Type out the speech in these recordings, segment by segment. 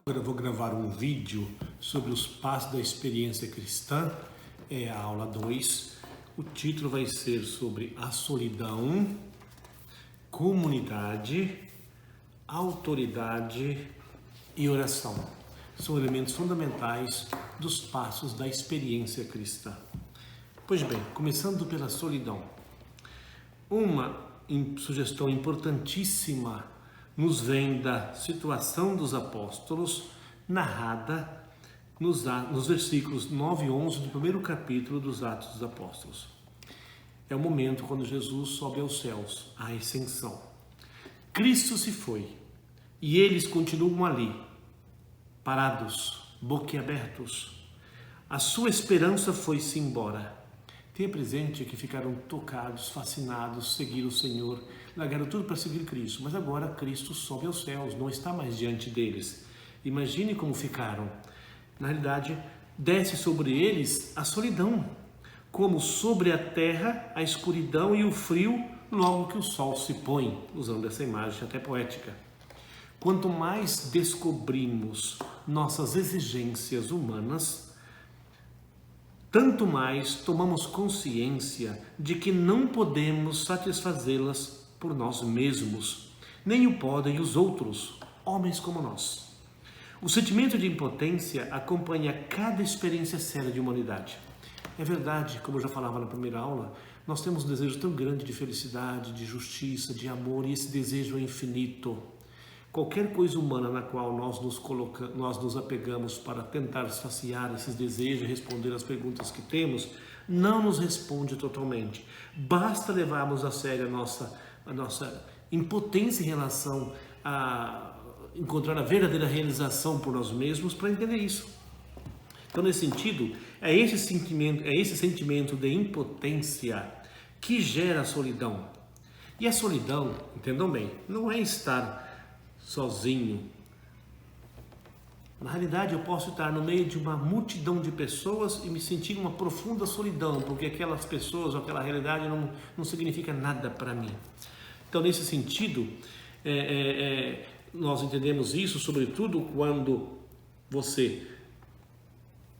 Agora eu vou gravar um vídeo sobre os passos da experiência cristã, é a aula 2. O título vai ser sobre a solidão, comunidade, autoridade e oração. São elementos fundamentais dos passos da experiência cristã. Pois bem, começando pela solidão. Uma sugestão importantíssima nos vem da situação dos apóstolos, narrada nos versículos 9 e 11 do primeiro capítulo dos Atos dos Apóstolos. É o momento quando Jesus sobe aos céus, a ascensão. Cristo se foi e eles continuam ali, parados, boquiabertos. A sua esperança foi-se embora. Tenha presente que ficaram tocados, fascinados, seguiram o Senhor, largaram tudo para seguir Cristo. Mas agora Cristo sobe aos céus, não está mais diante deles. Imagine como ficaram. Na realidade, desce sobre eles a solidão, como sobre a terra a escuridão e o frio logo que o sol se põe, usando essa imagem até poética. Quanto mais descobrimos nossas exigências humanas, tanto mais tomamos consciência de que não podemos satisfazê-las por nós mesmos, nem o podem os outros, homens como nós. O sentimento de impotência acompanha cada experiência séria de humanidade. É verdade, como eu já falava na primeira aula, nós temos um desejo tão grande de felicidade, de justiça, de amor, e esse desejo é infinito. Qualquer coisa humana na qual nós nos apegamos para tentar saciar esses desejos e responder às perguntas que temos, não nos responde totalmente. Basta levarmos a sério a nossa impotência em relação a encontrar a verdadeira realização por nós mesmos para entender isso. Então, nesse sentido, é esse sentimento de impotência que gera a solidão. E a solidão, entendam bem, não é estar sozinho. Na realidade, eu posso estar no meio de uma multidão de pessoas e me sentir uma profunda solidão, porque aquelas pessoas ou aquela realidade não significa nada para mim. Então, nesse sentido, nós entendemos isso, sobretudo quando você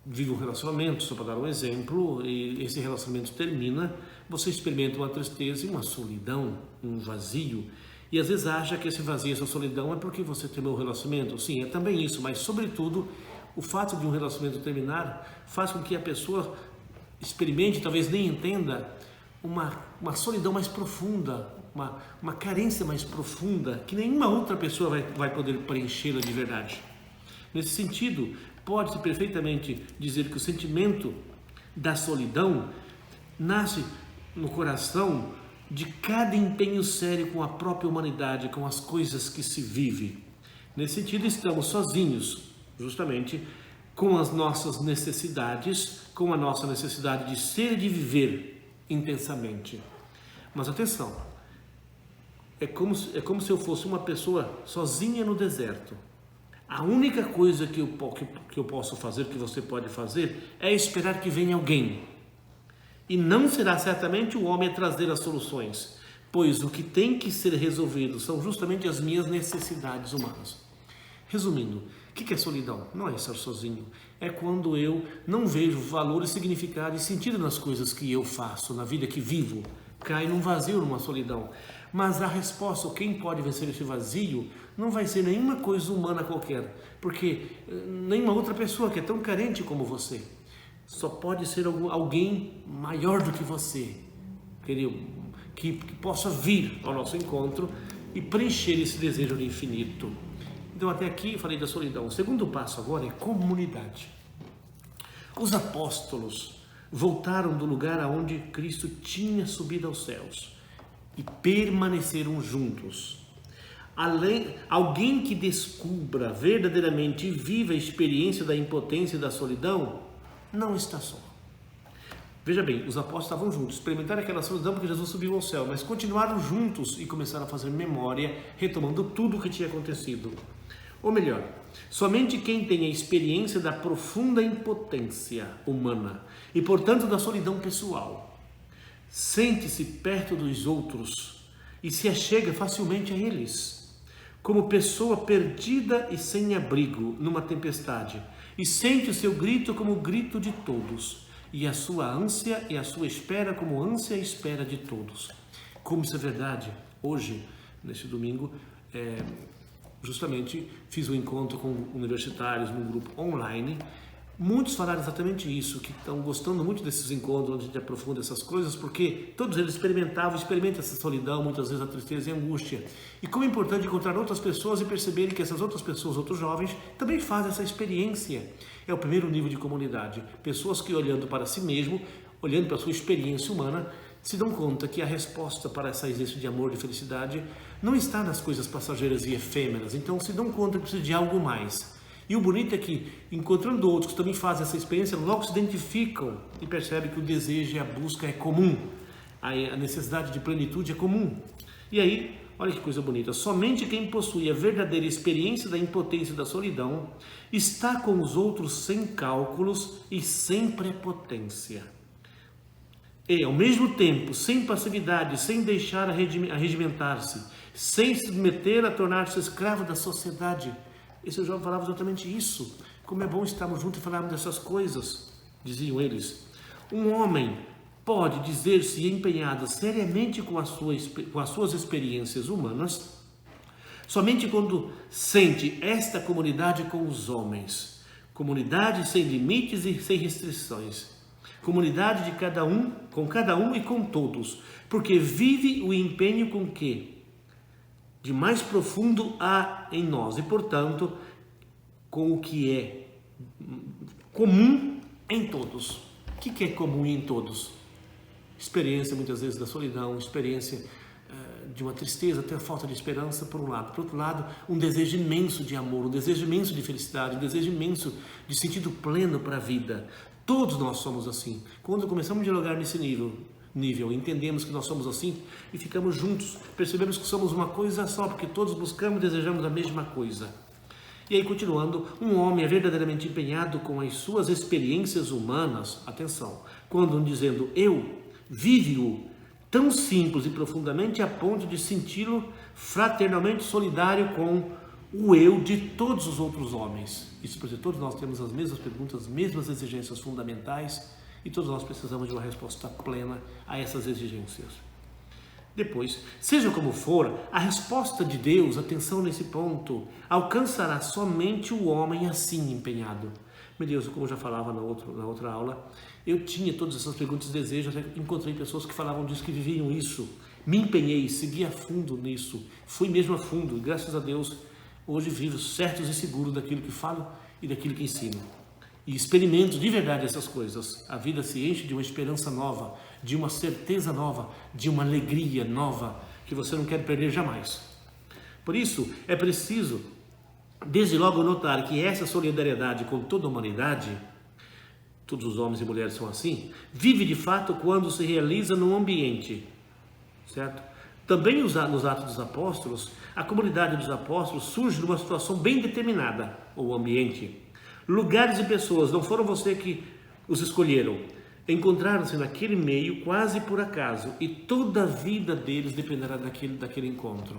vive um relacionamento, só para dar um exemplo, e esse relacionamento termina, você experimenta uma tristeza e uma solidão, um vazio. E às vezes acha que esse vazio, essa solidão é porque você terminou o relacionamento. Sim, é também isso, mas sobretudo o fato de um relacionamento terminar faz com que a pessoa experimente, talvez nem entenda, uma solidão mais profunda, uma carência mais profunda, que nenhuma outra pessoa vai poder preenchê-la de verdade. Nesse sentido, pode-se perfeitamente dizer que o sentimento da solidão nasce no coração de cada empenho sério com a própria humanidade, com as coisas que se vive. Nesse sentido, estamos sozinhos, justamente com as nossas necessidades, com a nossa necessidade de ser e de viver intensamente. Mas atenção, é como se eu fosse uma pessoa sozinha no deserto. A única coisa que eu posso fazer, que você pode fazer, é esperar que venha alguém. E não será certamente o homem a trazer as soluções, pois o que tem que ser resolvido são justamente as minhas necessidades humanas. Resumindo, o que é solidão? Não é estar sozinho. É quando eu não vejo valor e significado e sentido nas coisas que eu faço, na vida que vivo. Cai num vazio, numa solidão. Mas a resposta, quem pode vencer esse vazio, não vai ser nenhuma coisa humana qualquer, porque nenhuma outra pessoa que é tão carente como você. Só pode ser alguém maior do que você, entendeu? Que possa vir ao nosso encontro e preencher esse desejo do infinito. Então, até aqui eu falei da solidão. O segundo passo agora é comunidade. Os apóstolos voltaram do lugar aonde Cristo tinha subido aos céus e permaneceram juntos. Alguém que descubra verdadeiramente e viva a experiência da impotência e da solidão, não está só. Veja bem, os apóstolos estavam juntos, experimentaram aquela solidão porque Jesus subiu ao céu, mas continuaram juntos e começaram a fazer memória, retomando tudo o que tinha acontecido. Ou melhor, somente quem tem a experiência da profunda impotência humana e, portanto, da solidão pessoal, sente-se perto dos outros e se achega facilmente a eles. como pessoa perdida e sem abrigo numa tempestade, e sente o seu grito como o grito de todos, e a sua ânsia e a sua espera como ânsia e espera de todos. Como isso é verdade, hoje, neste domingo, justamente fiz um encontro com universitários num grupo online. Muitos falaram exatamente isso, que estão gostando muito desses encontros onde a gente aprofunda essas coisas, porque todos eles experimentam essa solidão, muitas vezes a tristeza e a angústia. E como é importante encontrar outras pessoas e perceberem que essas outras pessoas, outros jovens, também fazem essa experiência. É o primeiro nível de comunidade. Pessoas que, olhando para si mesmo, olhando para a sua experiência humana, se dão conta que a resposta para essa existência de amor, de felicidade, não está nas coisas passageiras e efêmeras. Então se dão conta que precisa de algo mais. E o bonito é que, encontrando outros que também fazem essa experiência, logo se identificam e percebem que o desejo e a busca é comum. A necessidade de plenitude é comum. E aí, olha que coisa bonita. Somente quem possui a verdadeira experiência da impotência e da solidão está com os outros sem cálculos e sem prepotência. E, ao mesmo tempo, sem passividade, sem deixar arregimentar-se, sem se submeter a tornar-se escravo da sociedade. Esse jovem falava exatamente isso. Como é bom estarmos juntos e falarmos dessas coisas, diziam eles. Um homem pode dizer-se empenhado seriamente com as suas experiências humanas somente quando sente esta comunidade com os homens. Comunidade sem limites e sem restrições. Comunidade de cada um e com todos. Porque vive o empenho com que de mais profundo há em nós e, portanto, com o que é comum em todos. O que é comum em todos? Experiência, muitas vezes, da solidão, experiência de uma tristeza, até a falta de esperança, por um lado. Por outro lado, um desejo imenso de amor, um desejo imenso de felicidade, um desejo imenso de sentido pleno para a vida. Todos nós somos assim. Quando começamos a dialogar nesse nível, entendemos que nós somos assim e ficamos juntos, percebemos que somos uma coisa só, porque todos buscamos e desejamos a mesma coisa. E aí, continuando, um homem é verdadeiramente empenhado com as suas experiências humanas, atenção, quando dizendo eu, vive-o tão simples e profundamente a ponto de senti-lo fraternalmente solidário com o eu de todos os outros homens. Isso porque todos nós temos as mesmas perguntas, as mesmas exigências fundamentais, e todos nós precisamos de uma resposta plena a essas exigências. Depois, seja como for, a resposta de Deus, atenção nesse ponto, alcançará somente o homem assim empenhado. Meu Deus, como eu já falava na outra aula, eu tinha todas essas perguntas e desejos, até encontrei pessoas que falavam disso, que viviam isso. Me empenhei, segui a fundo nisso, fui mesmo a fundo, e graças a Deus, hoje vivo certos e seguros daquilo que falo e daquilo que ensino. E experimento de verdade essas coisas. A vida se enche de uma esperança nova, de uma certeza nova, de uma alegria nova, que você não quer perder jamais. Por isso, é preciso, desde logo, notar que essa solidariedade com toda a humanidade, todos os homens e mulheres são assim, vive de fato quando se realiza num ambiente, certo? Também nos Atos dos Apóstolos, a comunidade dos apóstolos surge numa situação bem determinada, o ambiente. Lugares e pessoas, não foram você que os escolheram, encontraram-se naquele meio quase por acaso, e toda a vida deles dependerá daquele encontro.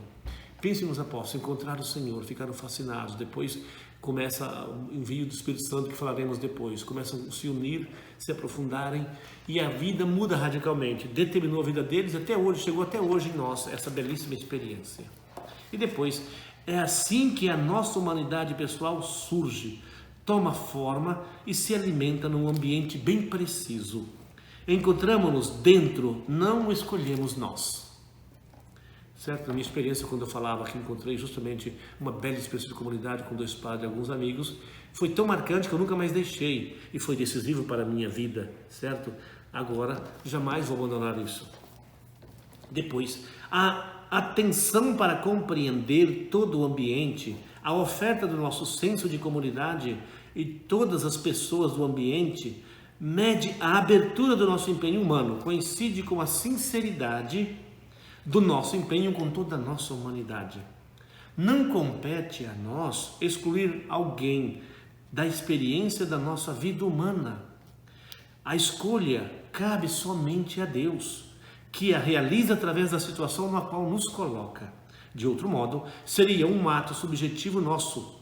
Pensem nos apóstolos, encontraram o Senhor, ficaram fascinados, depois começa o envio do Espírito Santo, que falaremos depois, começam a se unir, se aprofundarem, e a vida muda radicalmente, determinou a vida deles, até hoje, chegou até hoje em nós, essa belíssima experiência. E depois, é assim que a nossa humanidade pessoal surge, toma forma e se alimenta num ambiente bem preciso. Encontramos-nos dentro, não o escolhemos nós. Certo? Na minha experiência, quando eu falava que encontrei justamente uma bela experiência de comunidade com 2 padres e alguns amigos, foi tão marcante que eu nunca mais deixei e foi decisivo para a minha vida, certo? Agora, jamais vou abandonar isso. Depois, a atenção para compreender todo o ambiente, a oferta do nosso senso de comunidade e todas as pessoas do ambiente mede a abertura do nosso empenho humano, coincide com a sinceridade do nosso empenho com toda a nossa humanidade. Não compete a nós excluir alguém da experiência da nossa vida humana. A escolha cabe somente a Deus, que a realiza através da situação na qual nos coloca. De outro modo, seria um ato subjetivo nosso,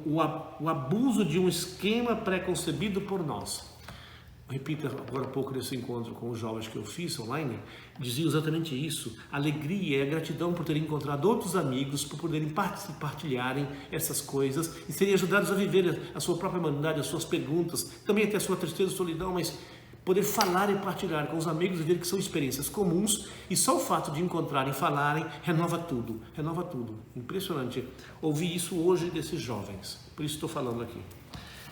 o abuso de um esquema pré-concebido por nós. Repito agora há pouco nesse encontro com os jovens que eu fiz online, dizia exatamente isso. A alegria e a gratidão por terem encontrado outros amigos, por poderem partilharem essas coisas e serem ajudados a viver a sua própria humanidade, as suas perguntas, também até a sua tristeza e solidão, mas poder falar e partilhar com os amigos e ver que são experiências comuns, e só o fato de encontrarem e falarem renova tudo, renova tudo. Impressionante ouvir isso hoje desses jovens, por isso estou falando aqui.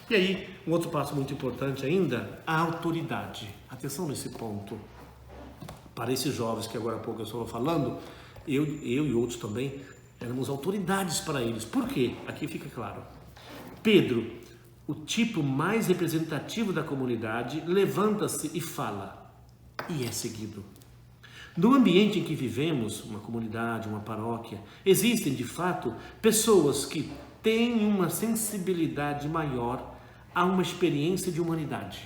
E aí, um outro passo muito importante ainda, a autoridade. Atenção nesse ponto. Para esses jovens que agora há pouco eu estava falando, eu e outros também éramos autoridades para eles. Por quê? Aqui fica claro. Pedro, o tipo mais representativo da comunidade, levanta-se e fala, e é seguido. No ambiente em que vivemos, uma comunidade, uma paróquia, existem de fato pessoas que têm uma sensibilidade maior a uma experiência de humanidade,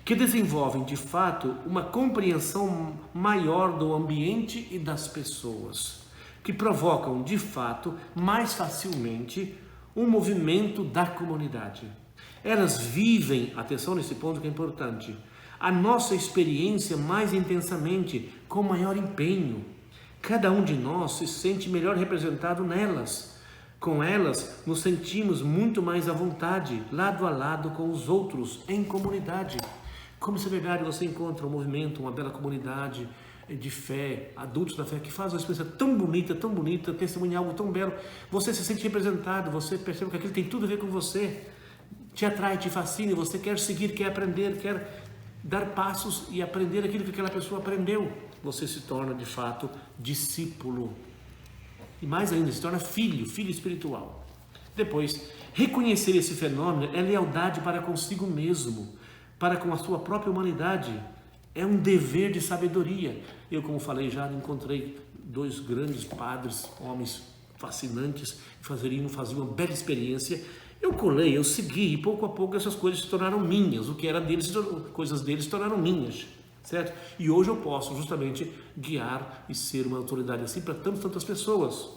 que desenvolvem de fato uma compreensão maior do ambiente e das pessoas, que provocam de fato mais facilmente um movimento da comunidade. Elas vivem, atenção nesse ponto que é importante, a nossa experiência mais intensamente, com maior empenho. Cada um de nós se sente melhor representado nelas. Com elas, nos sentimos muito mais à vontade, lado a lado com os outros, em comunidade. Como se é verdade, você encontra um movimento, uma bela comunidade de fé, adultos da fé, que fazem uma experiência tão bonita, testemunha algo tão belo. Você se sente representado, você percebe que aquilo tem tudo a ver com você, te atrai, te fascina, e você quer seguir, quer aprender, quer dar passos e aprender aquilo que aquela pessoa aprendeu. Você se torna, de fato, discípulo. E mais ainda, se torna filho espiritual. Depois, reconhecer esse fenômeno é lealdade para consigo mesmo, para com a sua própria humanidade. É um dever de sabedoria. Eu, como falei já, encontrei dois grandes padres, homens fascinantes, que faziam uma bela experiência. Eu colei, eu segui, e pouco a pouco essas coisas se tornaram minhas. O que era deles, coisas deles se tornaram minhas. Certo? E hoje eu posso justamente guiar e ser uma autoridade assim para tantas pessoas.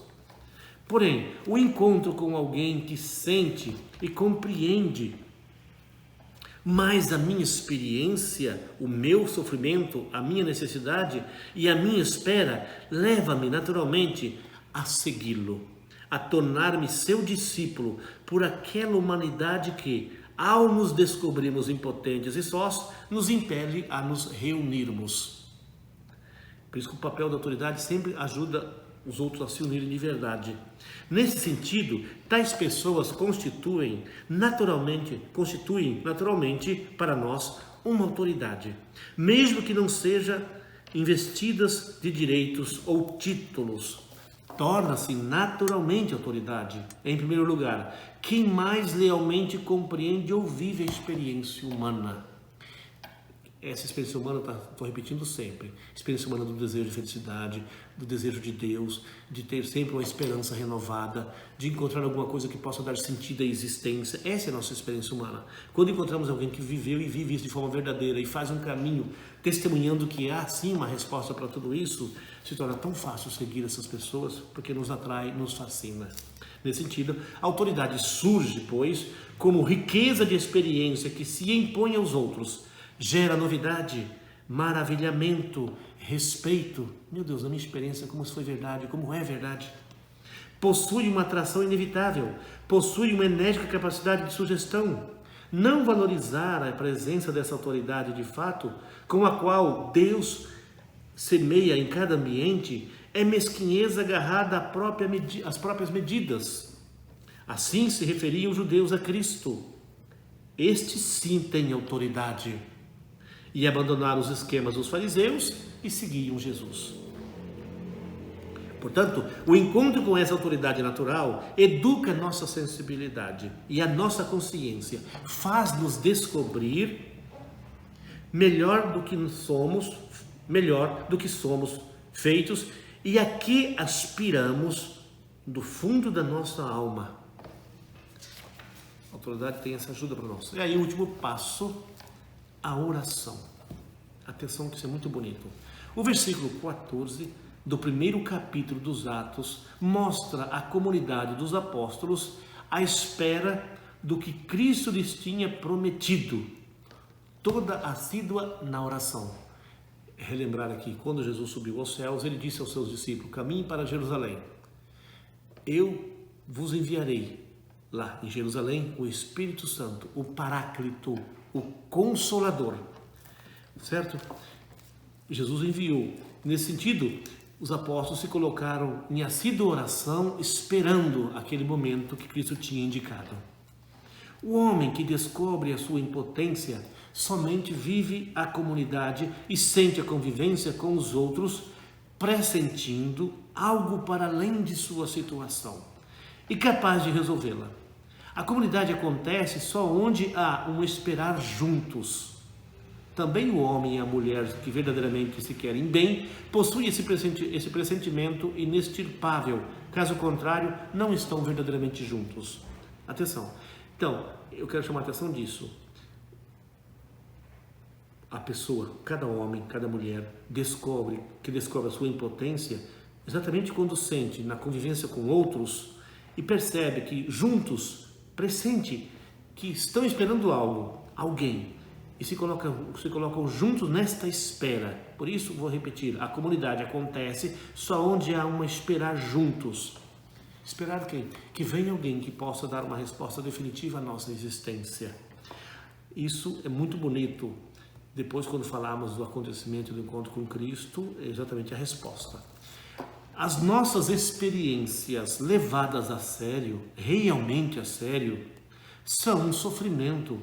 Porém, o encontro com alguém que sente e compreende mais a minha experiência, o meu sofrimento, a minha necessidade e a minha espera, leva-me naturalmente a segui-lo, a tornar-me seu discípulo por aquela humanidade que, ao nos descobrirmos impotentes e sós, nos impele a nos reunirmos. Por isso que o papel da autoridade sempre ajuda os outros a se unirem de verdade. Nesse sentido, tais pessoas constituem naturalmente para nós uma autoridade, mesmo que não sejam investidas de direitos ou títulos. Torna-se naturalmente autoridade, em primeiro lugar, quem mais lealmente compreende ou vive a experiência humana. Essa experiência humana, estou repetindo sempre, experiência humana do desejo de felicidade, do desejo de Deus, de ter sempre uma esperança renovada, de encontrar alguma coisa que possa dar sentido à existência. Essa é a nossa experiência humana. Quando encontramos alguém que viveu e vive isso de forma verdadeira e faz um caminho testemunhando que há sim uma resposta para tudo isso, se torna tão fácil seguir essas pessoas porque nos atrai, nos fascina. Nesse sentido, a autoridade surge, pois, como riqueza de experiência que se impõe aos outros, gera novidade, maravilhamento, respeito. Meu Deus, a minha experiência, como isso foi verdade, como é verdade. Possui uma atração inevitável, possui uma enérgica capacidade de sugestão. Não valorizar a presença dessa autoridade de fato, com a qual Deus semeia em cada ambiente, é mesquinhez agarrada às próprias medidas. Assim se referiam os judeus a Cristo. Estes sim têm autoridade. E abandonaram os esquemas dos fariseus e seguiam Jesus. Portanto, o encontro com essa autoridade natural educa a nossa sensibilidade e a nossa consciência, faz-nos descobrir melhor do que somos feitos e a que aspiramos do fundo da nossa alma. A autoridade tem essa ajuda para nós. E aí o último passo, a oração. Atenção que isso é muito bonito. O versículo 14 do primeiro capítulo dos Atos mostra a comunidade dos apóstolos à espera do que Cristo lhes tinha prometido, toda assídua na oração. Relembrar aqui, quando Jesus subiu aos céus, ele disse aos seus discípulos: caminhem para Jerusalém, eu vos enviarei lá em Jerusalém o Espírito Santo, o Paráclito, o Consolador, certo? Jesus enviou. Nesse sentido, os apóstolos se colocaram em assídua oração, esperando aquele momento que Cristo tinha indicado. O homem que descobre a sua impotência somente vive a comunidade e sente a convivência com os outros, pressentindo algo para além de sua situação e capaz de resolvê-la. A comunidade acontece só onde há um esperar juntos. Também o homem e a mulher que verdadeiramente se querem bem possuem esse pressentimento inextirpável. Caso contrário, não estão verdadeiramente juntos. Atenção. Então, eu quero chamar a atenção disso. A pessoa, cada homem, cada mulher, descobre a sua impotência exatamente quando sente na convivência com outros e percebe que juntos, pressente que estão esperando algo, alguém, e se colocam juntos nesta espera. Por isso, vou repetir, a comunidade acontece só onde há uma esperar juntos. Esperar quem? Que venha alguém que possa dar uma resposta definitiva à nossa existência. Isso é muito bonito. Depois, quando falarmos do acontecimento do encontro com Cristo, é exatamente a resposta. As nossas experiências levadas a sério, realmente a sério, são um sofrimento,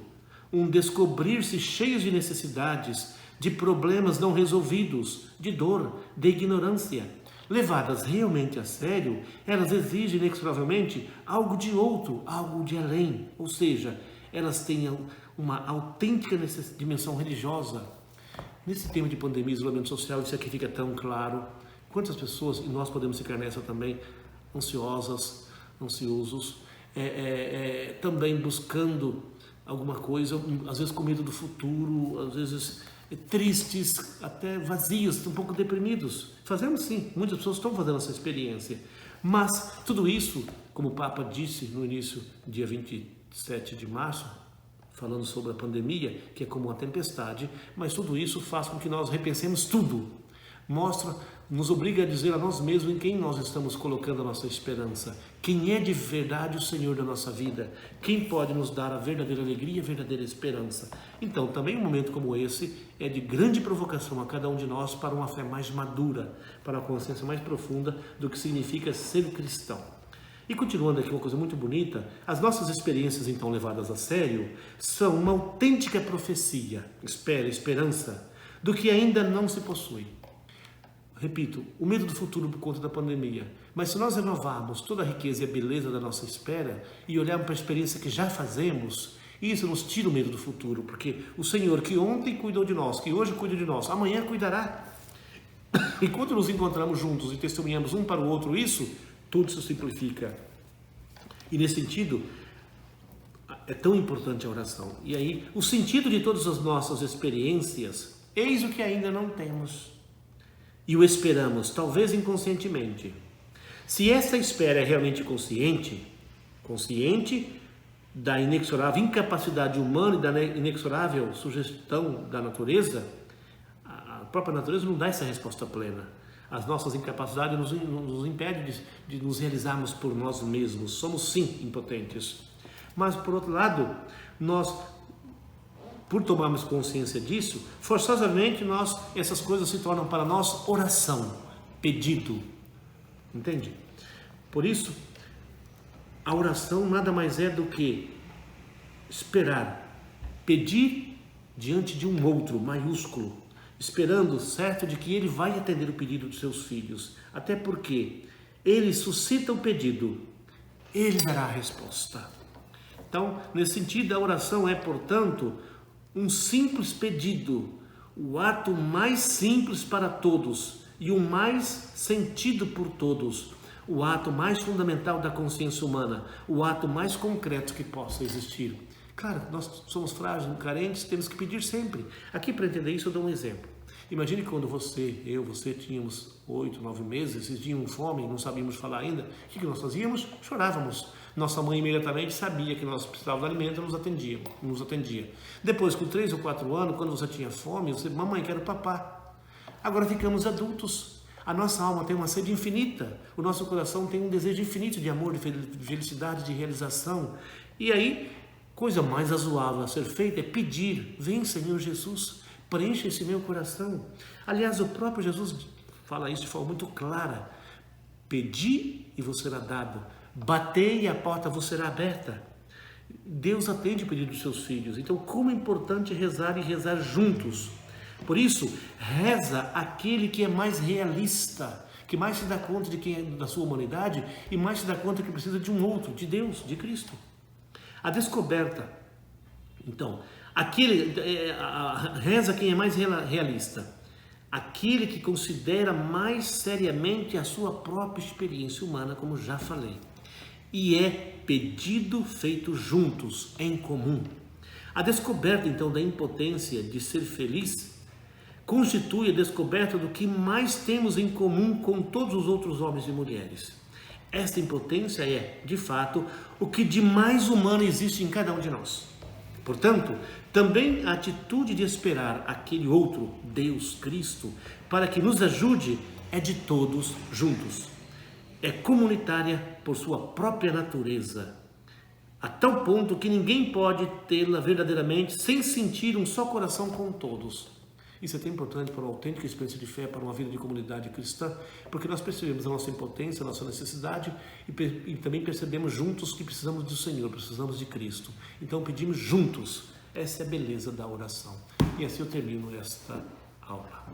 um descobrir-se cheios de necessidades, de problemas não resolvidos, de dor, de ignorância. Levadas realmente a sério, elas exigem inexoravelmente algo de outro, algo de além, ou seja, elas têm uma autêntica dimensão religiosa. Nesse tema de pandemia e isolamento social, isso aqui fica tão claro. Quantas pessoas, e nós podemos ficar nessa também, ansiosos, também buscando alguma coisa, às vezes com medo do futuro, às vezes tristes, até vazios, um pouco deprimidos. Fazemos sim, muitas pessoas estão fazendo essa experiência. Mas tudo isso, como o Papa disse no início, dia 27 de março, falando sobre a pandemia, que é como uma tempestade, mas tudo isso faz com que nós repensemos tudo. Nos obriga a dizer a nós mesmos em quem nós estamos colocando a nossa esperança. Quem é de verdade o Senhor da nossa vida? Quem pode nos dar a verdadeira alegria e a verdadeira esperança? Então, também um momento como esse é de grande provocação a cada um de nós para uma fé mais madura, para uma consciência mais profunda do que significa ser cristão. E continuando aqui uma coisa muito bonita, as nossas experiências então levadas a sério são uma autêntica profecia, esperança, do que ainda não se possui. Repito, o medo do futuro por conta da pandemia. Mas se nós renovarmos toda a riqueza e a beleza da nossa espera e olharmos para a experiência que já fazemos, isso nos tira o medo do futuro, porque o Senhor que ontem cuidou de nós, que hoje cuida de nós, amanhã cuidará. E quando nos encontramos juntos e testemunhamos um para o outro isso, tudo se simplifica. E nesse sentido, é tão importante a oração. E aí, o sentido de todas as nossas experiências, eis o que ainda não temos. E o esperamos, talvez inconscientemente. Se essa espera é realmente consciente da inexorável incapacidade humana e da inexorável sugestão da natureza, a própria natureza não dá essa resposta plena. As nossas incapacidades nos impedem de nos realizarmos por nós mesmos. Somos sim impotentes. Mas por outro lado, nós, por tomarmos consciência disso, forçosamente essas coisas se tornam para nós oração, pedido. Entende? Por isso, a oração nada mais é do que esperar, pedir diante de um outro maiúsculo, esperando, certo, de que ele vai atender o pedido de seus filhos. Até porque ele suscita o pedido, ele dará a resposta. Então, nesse sentido, a oração é, portanto, um simples pedido, o ato mais simples para todos e o mais sentido por todos, o ato mais fundamental da consciência humana, o ato mais concreto que possa existir. Claro, nós somos frágeis, carentes, temos que pedir sempre. Aqui, para entender isso, eu dou um exemplo. Imagine quando você tínhamos 8, 9 meses, vocês tinham fome, não sabíamos falar ainda, o que nós fazíamos? Chorávamos. Nossa mãe imediatamente sabia que nós precisávamos de alimento e nos atendia. Depois, com 3 ou 4 anos, quando você tinha fome, você, mamãe, quero papá. Agora ficamos adultos. A nossa alma tem uma sede infinita, o nosso coração tem um desejo infinito de amor, de felicidade, de realização. E aí, coisa mais razoável a ser feita é pedir: vem, Senhor Jesus, preencha esse meu coração. Aliás, o próprio Jesus fala isso de forma muito clara: pedi e vos será dado, batei e a porta vos será aberta. Deus atende o pedido dos seus filhos. Então, como é importante rezar e rezar juntos. Por isso, reza aquele que é mais realista, que mais se dá conta de quem é da sua humanidade e mais se dá conta que precisa de um outro, de Deus, de Cristo. A descoberta. Então, reza quem é mais realista, aquele que considera mais seriamente a sua própria experiência humana, como já falei. E é pedido feito juntos, em comum. A descoberta, então, da impotência de ser feliz constitui a descoberta do que mais temos em comum com todos os outros homens e mulheres. Esta impotência é, de fato, o que de mais humano existe em cada um de nós. Portanto, também a atitude de esperar aquele outro, Deus, Cristo, para que nos ajude, é de todos juntos. É comunitária por sua própria natureza, a tal ponto que ninguém pode tê-la verdadeiramente sem sentir um só coração com todos. Isso é tão importante para uma autêntica experiência de fé, para uma vida de comunidade cristã, porque nós percebemos a nossa impotência, a nossa necessidade e também percebemos juntos que precisamos do Senhor, precisamos de Cristo. Então pedimos juntos. Essa é a beleza da oração. E assim eu termino esta aula.